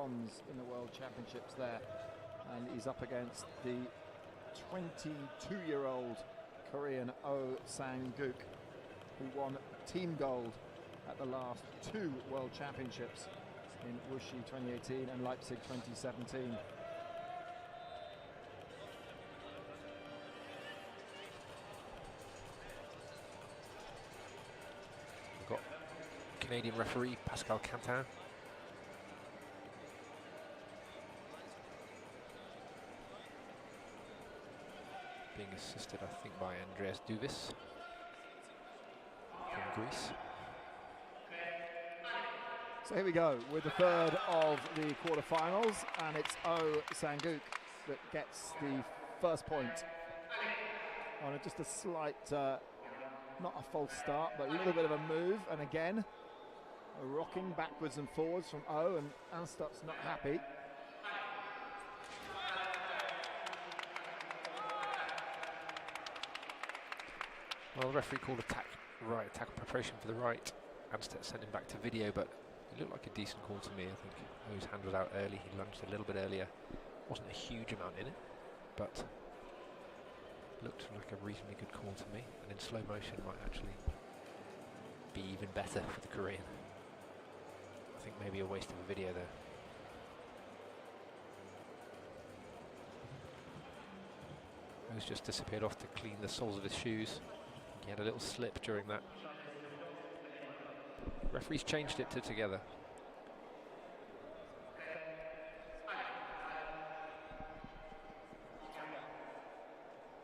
bronze in the World Championships there, and he's up against the 22-year-old Korean Oh Sang-guk, who won team gold at the last 2 World Championships in Wuxi 2018 and Leipzig 2017. We've got Canadian referee Pascal Quentin. Being assisted, I think, by Andreas Duvis from Greece. So here we go with the third of the quarterfinals, and it's Oh Sang-guk that gets the first point on just a slight, not a false start, but a little bit of a move, and again a rocking backwards and forwards from Oh, and Anstett's not happy. Well, the referee called attack preparation for the right. Anstett sent him back to video, but it looked like a decent call to me. I think Oh's hand was out early. He lunged a little bit earlier. Wasn't a huge amount in it, but looked like a reasonably good call to me. And in slow motion might actually be even better for the Korean. I think maybe a waste of a video there. Oh's just disappeared off to clean the soles of his shoes. He had a little slip during that. Referee's changed it to together.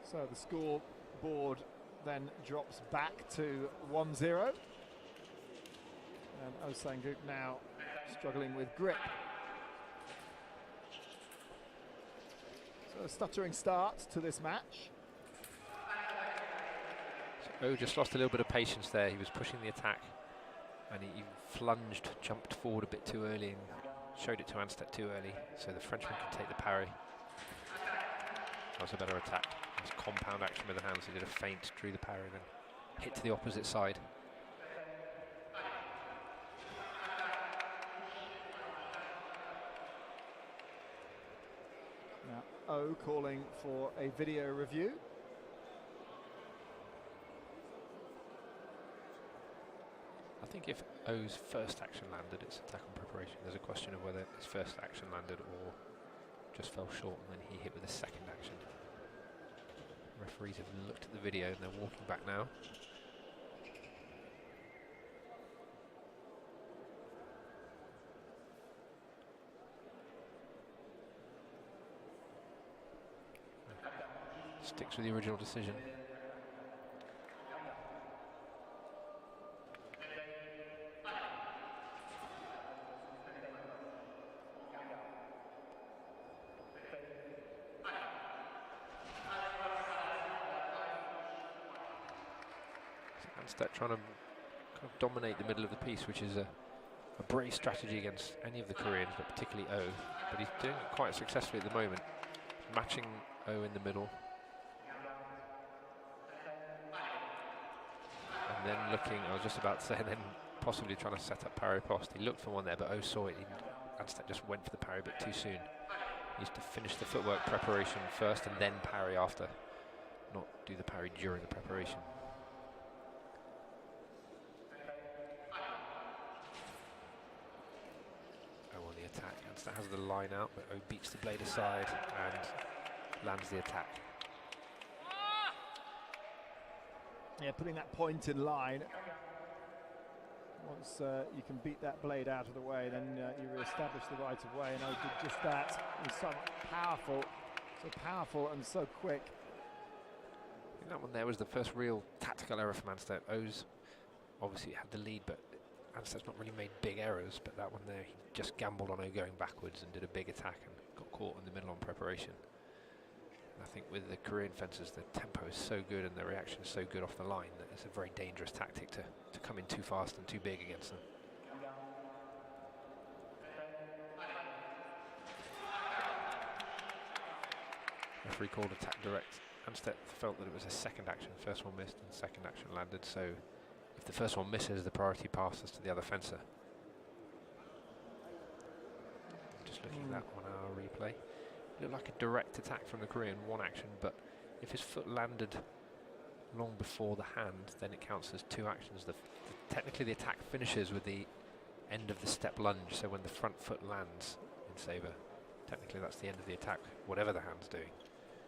So the scoreboard then drops back to 1-0. And Oh Sang-guk now struggling with grip. So a stuttering start to this match. So Oh just lost a little bit of patience there. He was pushing the attack, and he flunged, jumped forward a bit too early and showed it to Anstett too early, so the Frenchman could take the parry. That was a better attack. It was compound action with the hands. He did a feint, drew the parry, then hit to the opposite side. Now Oh calling for a video review. I think if Oh's first action landed, it's attack on preparation. There's a question of whether his first action landed or just fell short and then he hit with a second action. Referees have looked at the video and they're walking back now. Sticks with the original decision. Anstett trying to kind of dominate the middle of the piece, which is a brave strategy against any of the Koreans, but particularly Oh. But he's doing it quite successfully at the moment, matching Oh in the middle. And then looking, I was just about to say, and then possibly trying to set up parry post. He looked for one there, but Oh saw it. Anstett just went for the parry a bit too soon. He used to finish the footwork preparation first and then parry after, not do the parry during the preparation. Oh, on the attack. Anstett has the line out, but Oh beats the blade aside and lands the attack. Yeah, putting that point in line. Once you can beat that blade out of the way, then you re-establish the right of way, and Oh did just that. It was so powerful and so quick. I think that one there was the first real tactical error from Anstett. Oh's obviously had the lead, but Anstett's not really made big errors, but that one there, he just gambled on Oh going backwards and did a big attack and got caught in the middle on preparation. And I think with the Korean fencers, the tempo is so good and the reaction is so good off the line that it's a very dangerous tactic to come in too fast and too big against them. Referee called attack direct. Anstett felt that it was a second action. First one missed and second action landed, so if the first one misses, the priority passes to the other fencer. looking at that on our replay. It looked like a direct attack from the Korean, one action, but if his foot landed long before the hand, then it counts as two actions. Technically the attack finishes with the end of the step lunge, so when the front foot lands in sabre, technically that's the end of the attack, whatever the hand's doing.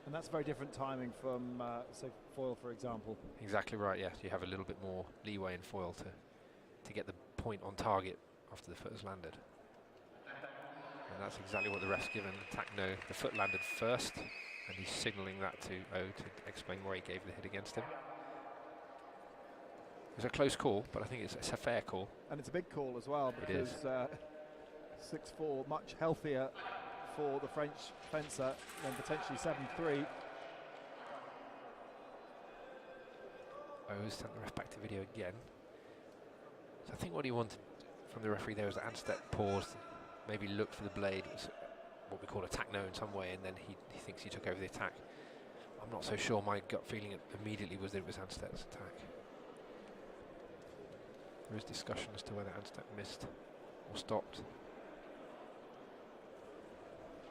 And that's very different timing from, say, foil, for example. Exactly right, yes. You have a little bit more leeway in foil to get the point on target after the foot has landed. And that's exactly what the ref's given. Attack no. The foot landed first, and he's signalling that to O to explain why he gave the hit against him. It was a close call, but I think it's a fair call. And it's a big call as well, because 6-4, much healthier for the French fencer than potentially 7-3. O's sent the ref back to video again. So I think what he wanted from the referee there was that Anstett paused, maybe looked for the blade, was what we call attack no in some way, and then he thinks he took over the attack. I'm not so sure. My gut feeling immediately was that it was Anstett's attack. There is discussion as to whether Anstett missed or stopped.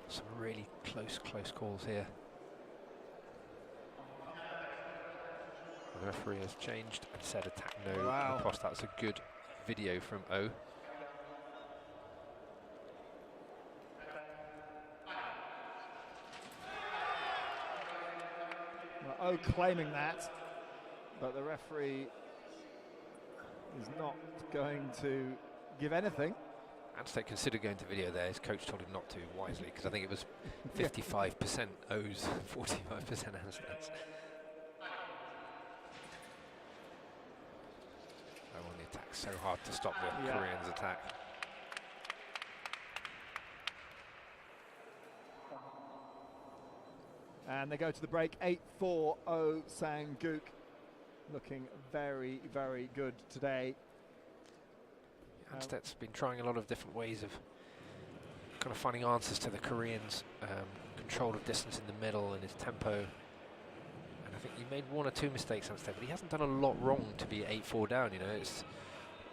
Some really close calls here. The referee has changed and said attack no. Wow. Across. That's a good video from O. Well, O claiming that, but the referee is not going to give anything. Anstett considered going to video there. His coach told him not to, wisely, because I think it was 55% O's, 45% Anstett's. Oh, and the attack's so hard to stop the Koreans' attack. And they go to the break, 8-4, O Sang-gook, looking very, very good today. Anstett's been trying a lot of different ways of kind of finding answers to the Koreans' control of distance in the middle and his tempo. And I think he made one or two mistakes, Anstett, but he hasn't done a lot wrong to be 8-4 down. You know, it's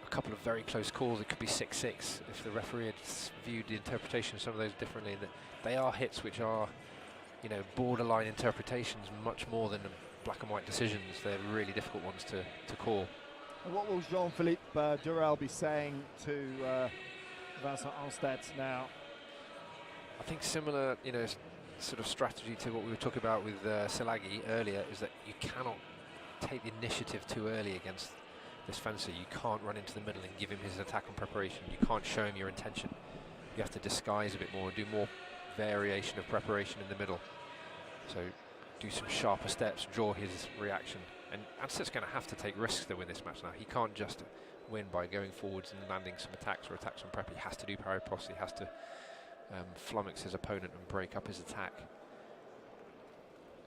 a couple of very close calls. It could be 6-6 if the referee had viewed the interpretation of some of those differently. That they are hits which are, you know, borderline interpretations much more than black and white decisions. They're really difficult ones to call. And what will Jean-Philippe Durel be saying to Vincent Anstett now? I think similar, you know, sort of strategy to what we were talking about with Selagi earlier, is that you cannot take the initiative too early against this fencer. You can't run into the middle and give him his attack and preparation. You can't show him your intention. You have to disguise a bit more, do more variation of preparation in the middle. So do some sharper steps, draw his reaction. And Anstett's going to have to take risks to win this match now. He can't just win by going forwards and landing some attacks or attacks on prep. He has to do parry posse. He has to flummox his opponent and break up his attack.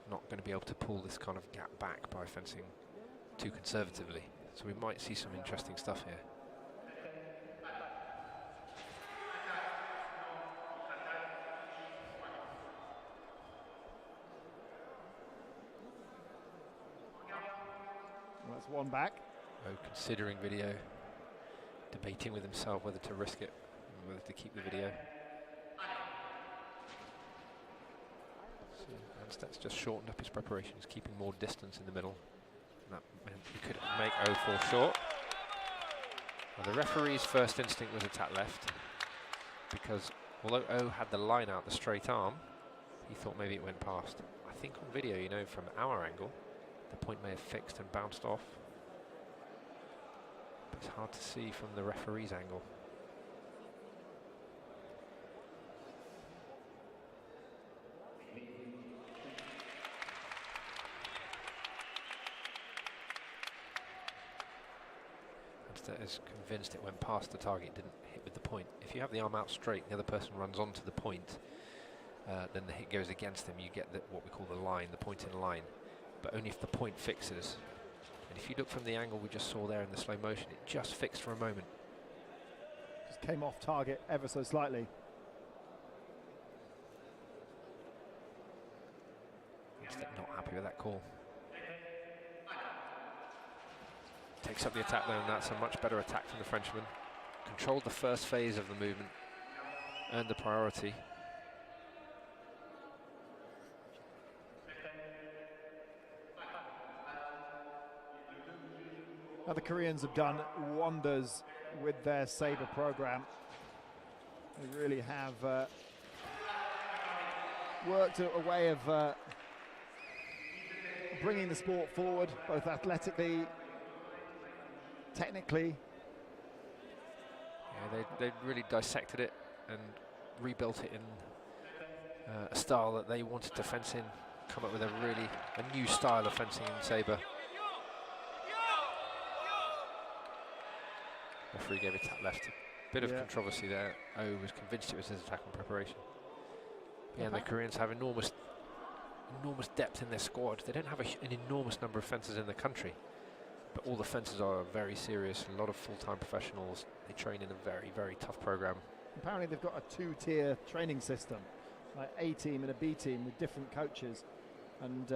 Not going to be able to pull this kind of gap back by fencing too conservatively. So we might see some interesting stuff here. That's one back. Oh, considering video, debating with himself whether to risk it, and whether to keep the video. So Anstett's just shortened up his preparations, keeping more distance in the middle. And that meant he could make O fall short. Well, the referee's first instinct was attack left, because although O had the line out, the straight arm, he thought maybe it went past. I think on video, you know, from our angle, the point may have fixed and bounced off. But it's hard to see from the referee's angle. Anstett is convinced it went past the target, didn't hit with the point. If you have the arm out straight, the other person runs onto the point, then the hit goes against them. You get what we call the line, the point in line. But only if the point fixes. And if you look from the angle we just saw there in the slow motion, it just fixed for a moment. Just came off target ever so slightly. Anstett not happy with that call. Takes up the attack though, and that's a much better attack from the Frenchman. Controlled the first phase of the movement. earned the priority. Now the Koreans have done wonders with their sabre program. They really have worked a way of bringing the sport forward, both athletically, technically. Yeah, they really dissected it and rebuilt it in a style that they wanted to fence in, come up with a new style of fencing in sabre. Referee gave a tap left. A bit of controversy there. Oh was convinced it was his attack and preparation. Yeah, and the Koreans have enormous depth in their squad. They don't have an enormous number of fencers in the country, but all the fencers are very serious. A lot of full-time professionals. They train in a very, very tough program. Apparently they've got a two-tier training system, like A team and a B team with different coaches, and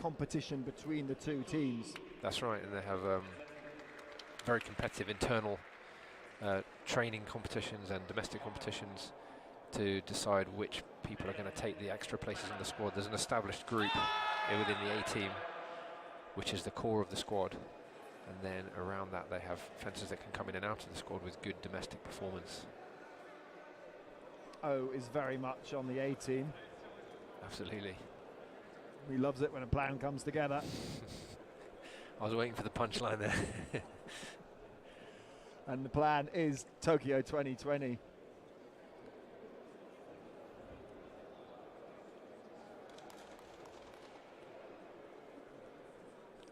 competition between the two teams. That's right, and they have very competitive internal training competitions and domestic competitions to decide which people are going to take the extra places in the squad. There's an established group within the A team, which is the core of the squad, and then around that they have fencers that can come in and out of the squad with good domestic performance. O is very much on the A team. Absolutely. He loves it when a plan comes together. I was waiting for the punchline there. And the plan is Tokyo 2020.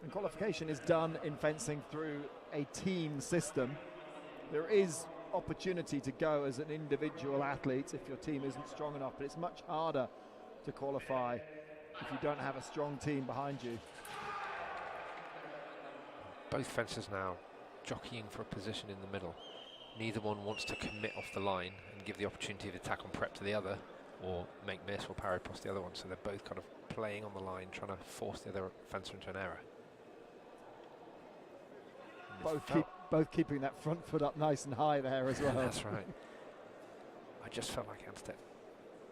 And qualification is done in fencing through a team system. There is opportunity to go as an individual athlete if your team isn't strong enough, but it's much harder to qualify if you don't have a strong team behind you. Both fencers now jockeying for a position in the middle. Neither one wants to commit off the line and give the opportunity of attack on prep to the other, or make miss or parry past the other one. So they're both kind of playing on the line, trying to force the other fencer into an error. Both keeping that front foot up nice and high there as well. That's right. I just felt like Anstett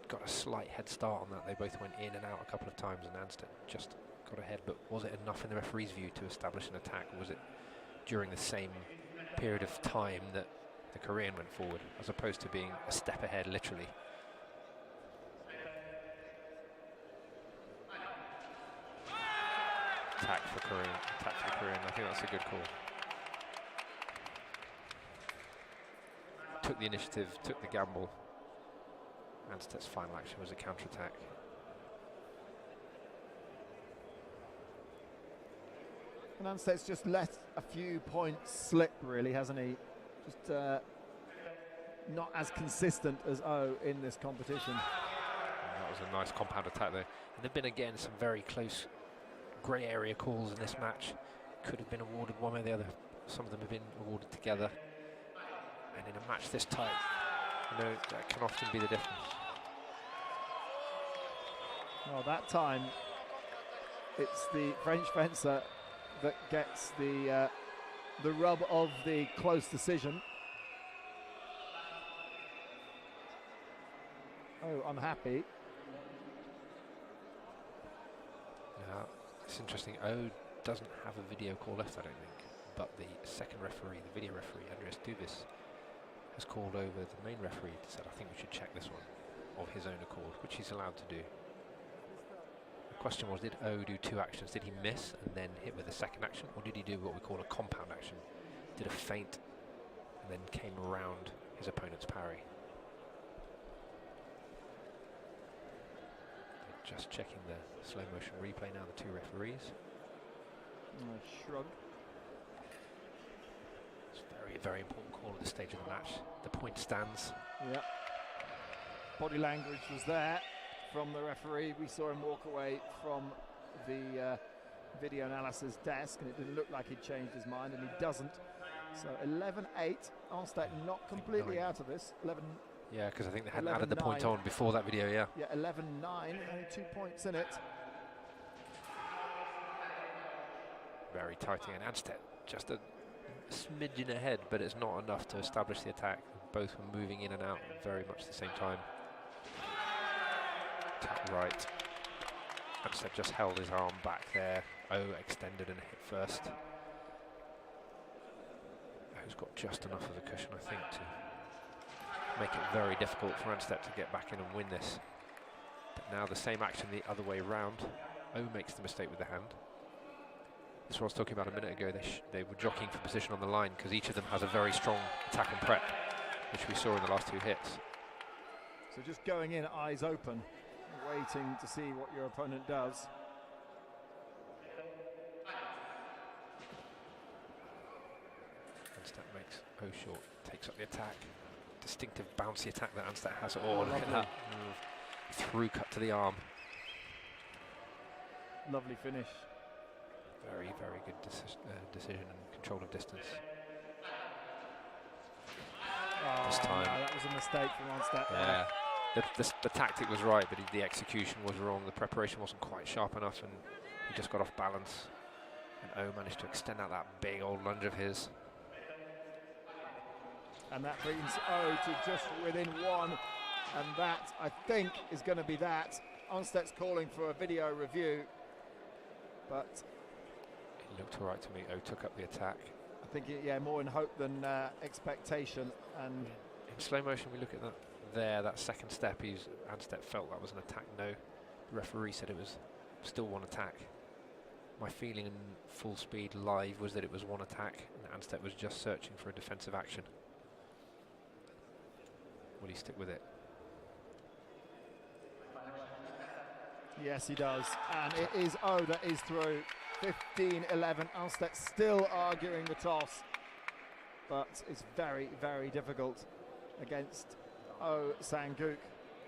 got a slight head start on that. They both went in and out a couple of times, and Anstett just got ahead. But was it enough in the referee's view to establish an attack? Was it during the same period of time that the Korean went forward, as opposed to being a step ahead, literally? Attack for Korean. Attack for the Korean. I think that's a good call. Took the initiative, took the gamble. Anstett's final action was a counter-attack. And Anstett's just let a few points slip, really, hasn't he? Just not as consistent as O in this competition. And that was a nice compound attack there. And there have been, again, some very close grey area calls in this match. Could have been awarded one way or the other. Some of them have been awarded together. And in a match this tight, you know, that can often be the difference. Well, that time, it's the French fencer that gets the rub of the close decision. Oh, unhappy. Yeah, it's interesting. O doesn't have a video call left, I don't think. But the second referee, the video referee, Andreas Dubis, has called over the main referee and said, I think we should check this one of his own accord, which he's allowed to do. The question was, did O do two actions? Did he miss and then hit with a second action, or did he do what we call a compound action? Did a feint and then came around his opponent's parry? They're just checking the slow motion replay now, the two referees. Shrug. It's a very, very important call at this stage of the match. The point stands. Yeah. Body language was there from the referee. We saw him walk away from the video analysis desk, and it didn't look like he'd changed his mind, and he doesn't. So 11-8. Anstett not completely out of this. 11. Yeah, because I think they hadn't added the point on before that video, yeah. Yeah, 11-9, only 2 points in it. Very tight again. Anstett just a smidgen ahead, but it's not enough to establish the attack. both were moving in and out at very much the same time. Attack right. Anstett just held his arm back there. Extended and hit first. Who's got just enough of a cushion, I think, to make it very difficult for Anstett to get back in and win this. But now the same action the other way round. Makes the mistake with the hand. This is what I was talking about a minute ago. They were jockeying for position on the line because each of them has a very strong attack and prep, which we saw in the last 2 hits. So just going in, eyes open, waiting to see what your opponent does. Anstett makes short, takes up the attack. Distinctive bouncy attack that Anstett has. Oh, look at that move. Through cut to the arm. Lovely finish. Very, very good decision and control of distance. This time. No, that was a mistake from Anstett. Yeah. The tactic was right, but the execution was wrong. The preparation wasn't quite sharp enough, and he just got off balance. And managed to extend out that big old lunge of his. And that brings to just within 1. And that, I think, is going to be that. Anstett's calling for a video review. But it looked all right to me. Took up the attack. I think, more in hope than expectation. And in slow motion, we look at that there, that second step. Anstett felt that was an attack. No, the referee said it was still one attack. My feeling in full speed live was that it was one attack, and Anstett was just searching for a defensive action. Will he stick with it? Yes, he does. And it is that is through. 15-11. Anstett still arguing the toss. But it's very, very difficult against Sanguk,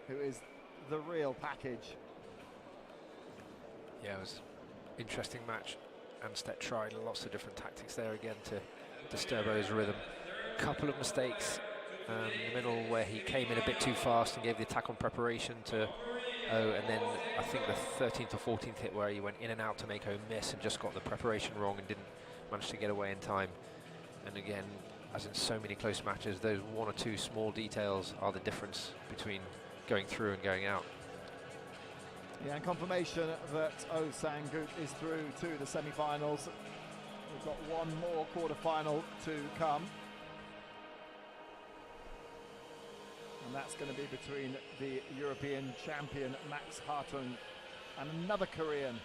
who is the real package. Yeah, it was an interesting match. Anstett tried lots of different tactics there again to disturb Oh's rhythm. Couple of mistakes in the middle where he came in a bit too fast and gave the attack on preparation to and then I think the 13th or 14th hit where he went in and out to make miss and just got the preparation wrong and didn't manage to get away in time. And again, as in so many close matches, those 1 or 2 small details are the difference between going through and going out. Yeah, and confirmation that Sanguk is through to the semi-finals. We've got one more quarter-final to come. And that's going to be between the European champion Max Hartung and another Korean,